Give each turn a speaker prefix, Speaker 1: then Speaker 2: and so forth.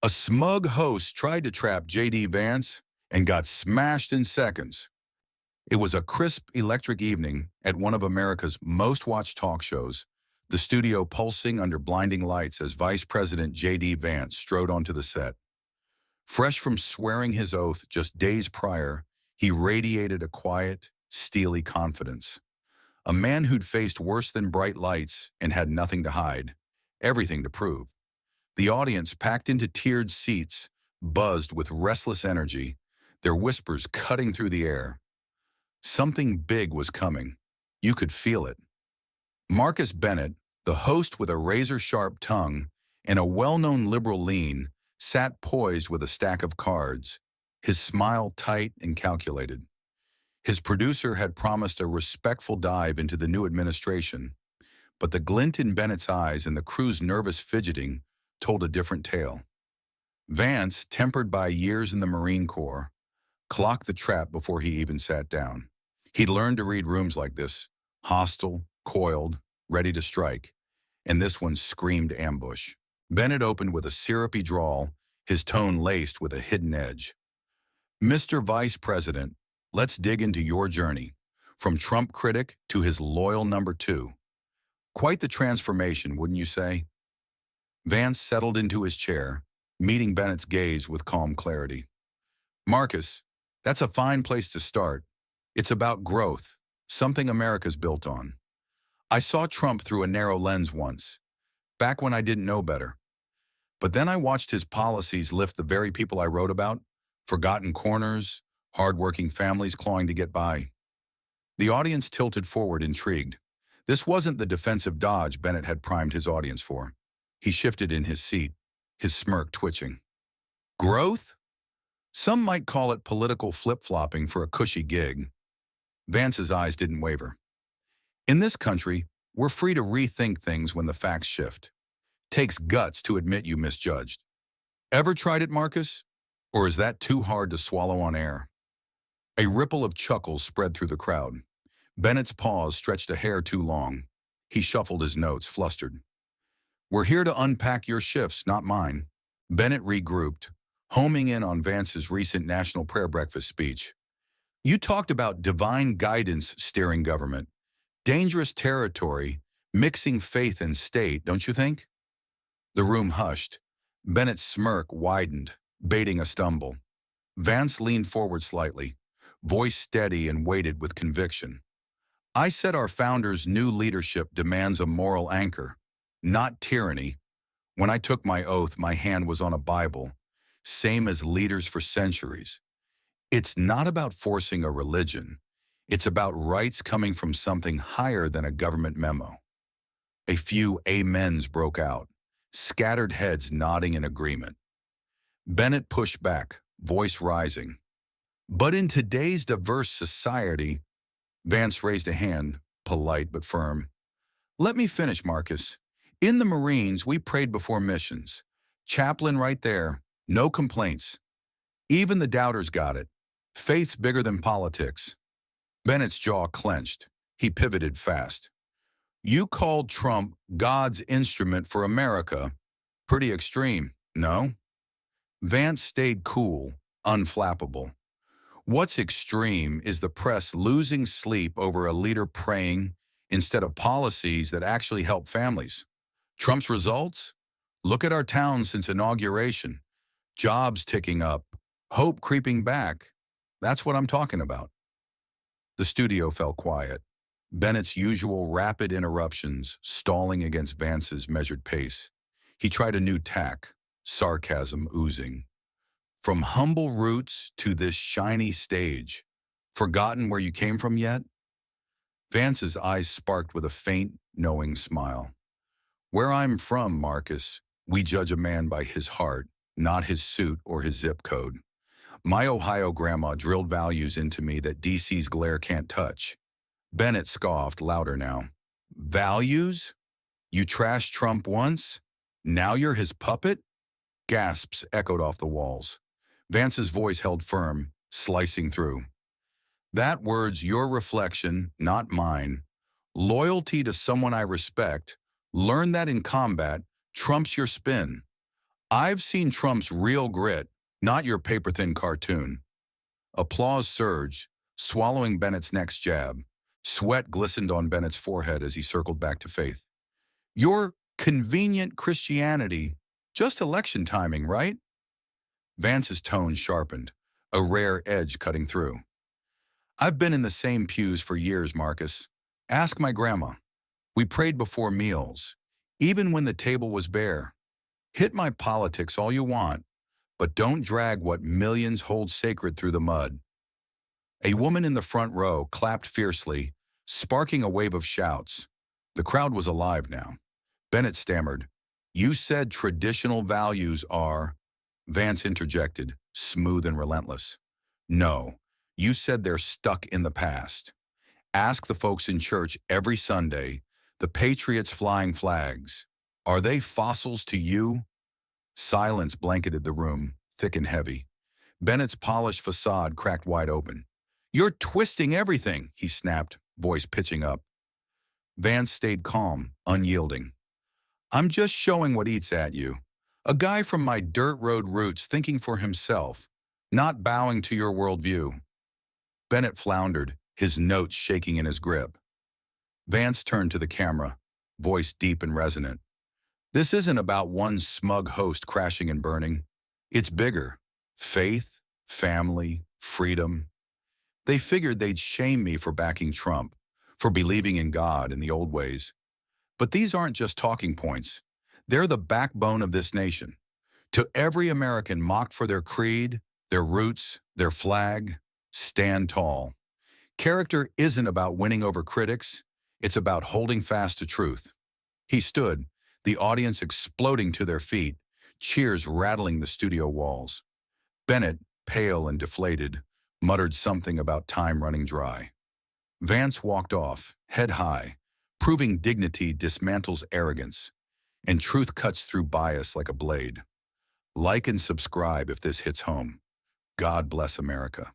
Speaker 1: A smug host tried to trap JDVance and got smashed in seconds. It was a crisp, electric evening at one of America's most watched talk shows, the studio pulsing under blinding lights as Vice President J.D. Vance strode onto the set. Fresh from swearing his oath just days prior, he radiated a quiet, steely confidence. A man who'd faced worse than bright lights and had nothing to hide, everything to prove. The audience, packed into tiered seats, buzzed with restless energy, their whispers cutting through the air. Something big was coming. You could feel it. Marcus Bennett, the host with a razor-sharp tongue and a well-known liberal lean, sat poised with a stack of cards, his smile tight and calculated. His producer had promised a respectful dive into the new administration, but the glint in Bennett's eyes and the crew's nervous fidgeting told a different tale. Vance, tempered by years in the Marine Corps, clocked the trap before he even sat down. He'd learned to read rooms like this, hostile, coiled, ready to strike, and this one screamed ambush. Bennett opened with a syrupy drawl, his tone laced with a hidden edge. "Mr. Vice President, let's dig into your journey, from Trump critic to his loyal number two. Quite the transformation, wouldn't you say?" Vance settled into his chair, meeting Bennett's gaze with calm clarity. "Marcus, that's a fine place to start. It's about growth, something America's built on. I saw Trump through a narrow lens once, back when I didn't know better. But then I watched his policies lift the very people I wrote about, forgotten corners, hard-working families clawing to get by." The audience tilted forward, intrigued. This wasn't the defensive dodge Bennett had primed his audience for. He shifted in his seat, his smirk twitching. "Growth? Some might call it political flip-flopping for a cushy gig." Vance's eyes didn't waver. "In this country, we're free to rethink things when the facts shift. Takes guts to admit you misjudged. Ever tried it, Marcus? Or is that too hard to swallow on air?" A ripple of chuckles spread through the crowd. Bennett's pause stretched a hair too long. He shuffled his notes, flustered. "We're here to unpack your shifts, not mine." Bennett regrouped, homing in on Vance's recent National Prayer Breakfast speech. "You talked about divine guidance steering government. Dangerous territory, mixing faith and state, don't you think?" The room hushed. Bennett's smirk widened, baiting a stumble. Vance leaned forward slightly, voice steady and weighted with conviction. "I said our founders' new leadership demands a moral anchor, not tyranny. When I took my oath, my hand was on a Bible, same as leaders for centuries. It's not about forcing a religion. It's about rights coming from something higher than a government memo." A few amens broke out, scattered heads nodding in agreement. Bennett pushed back, voice rising. "But in today's diverse society—" Vance raised a hand, polite but firm. "Let me finish, Marcus. In the Marines, we prayed before missions. Chaplain right there, no complaints. Even the doubters got it. Faith's bigger than politics." Bennett's jaw clenched. He pivoted fast. "You called Trump God's instrument for America. Pretty extreme, no?" Vance stayed cool, unflappable. "What's extreme is the press losing sleep over a leader praying instead of policies that actually help families. Trump's results? Look at our town since inauguration. Jobs ticking up, hope creeping back. That's what I'm talking about." The studio fell quiet, Bennett's usual rapid interruptions stalling against Vance's measured pace. He tried a new tack, sarcasm oozing. "From humble roots to this shiny stage. Forgotten where you came from yet?" Vance's eyes sparked with a faint, knowing smile. "Where I'm from, Marcus, we judge a man by his heart, not his suit or his zip code. My Ohio grandma drilled values into me that DC's glare can't touch." Bennett scoffed, louder now. "Values? You trashed Trump once? Now you're his puppet?" Gasps echoed off the walls. Vance's voice held firm, slicing through. "That word's your reflection, not mine. Loyalty to someone I respect, learn that in combat, trumps your spin. I've seen Trump's real grit, not your paper-thin cartoon. Applause surged, swallowing Bennett's next jab. Sweat glistened on Bennett's forehead as he circled back to faith. Your convenient Christianity, just election timing, right? Vance's tone sharpened, a rare edge cutting through. I've been in the same pews for years, Marcus. Ask my grandma. We prayed before meals, even when the table was bare. Hit my politics all you want, but don't drag what millions hold sacred through the mud. A woman in the front row clapped fiercely, sparking a wave of shouts. The crowd was alive now. Bennett stammered, "You said traditional values are—" Vance interjected, smooth and relentless. "No, you said they're stuck in the past. Ask the folks in church every Sunday, the patriots flying flags. Are they fossils to you?" Silence blanketed the room, thick and heavy. Bennett's polished facade cracked wide open. "You're twisting everything," he snapped, voice pitching up. Vance stayed calm, unyielding. "I'm just showing what eats at you. A guy from my dirt road roots thinking for himself, not bowing to your worldview." Bennett floundered, his notes shaking in his grip. Vance turned to the camera, voice deep and resonant. "This isn't about one smug host crashing and burning. It's bigger. Faith, family, freedom. They figured they'd shame me for backing Trump, for believing in God in the old ways. But these aren't just talking points. They're the backbone of this nation. To every American mocked for their creed, their roots, their flag, stand tall. Character isn't about winning over critics. It's about holding fast to truth." He stood, the audience exploding to their feet, cheers rattling the studio walls. Bennett, pale and deflated, muttered something about time running dry. Vance walked off, head high, proving dignity dismantles arrogance, and truth cuts through bias like a blade. Like and subscribe if this hits home. God bless America.